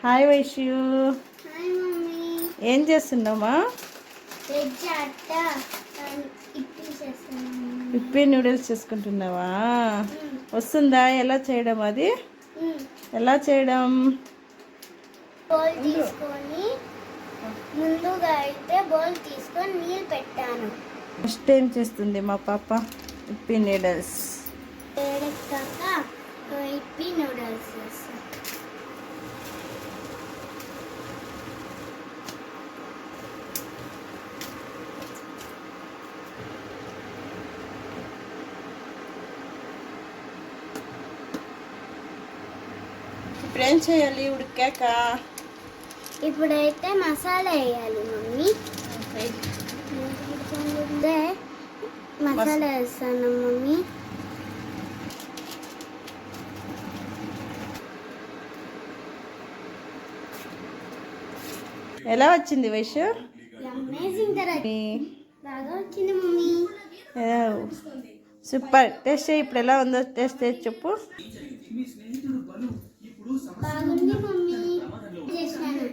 Hi Vaishu, hi mummy. ఏం చేస్తున్నామా? Veg atta Yippee చేస్తున్నాను. ఇప్పి నూడిల్స్ చేసుకుంటున్నావా? వస్తుందా ఎలా చేయడం? అది ఎలా చేయడం? బౌల్ తీసుకొని ముందుగా అయితే బౌల్ తీసుకొని నీళ్ళు పెట్టాను. ఫస్ట్ ఏం చేస్తుంది మా పాప? Yippee noodles. వేడెక్కాక ఇప్పి నూడిల్స్ చేస్తాను. ఇప్పుడు ఏం చేయాలి ఉడికాక? ఇప్పుడైతే మసాలా వేయాలి మమ్మీ. ముందే మసాలా వేస్తాను మమ్మీ. ఎలా వచ్చింది వైష్యు? అమేజింగ్ బాగా వచ్చింది మమ్మీ. సూపర్. టేస్ట్ చేయి. ఇప్పుడు ఎలా ఉందో టేస్ట్ చేసి చెప్పు. బాగుంది మమ్మీ. చేశాను.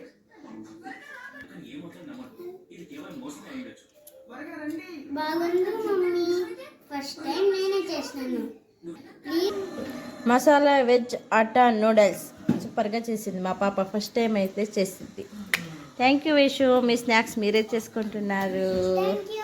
బాగుంది మమ్మీ. ఫస్ట్ టైం నేనే చేశాను. మసాలా వెజ్ ఆటా నూడిల్స్ సూపర్గా చేసింది మా పాప. ఫస్ట్ టైం అయితే చేసింది. Thank you Vaishu. Me snacks మీరే చేసుకుంటున్నారు. Thank you.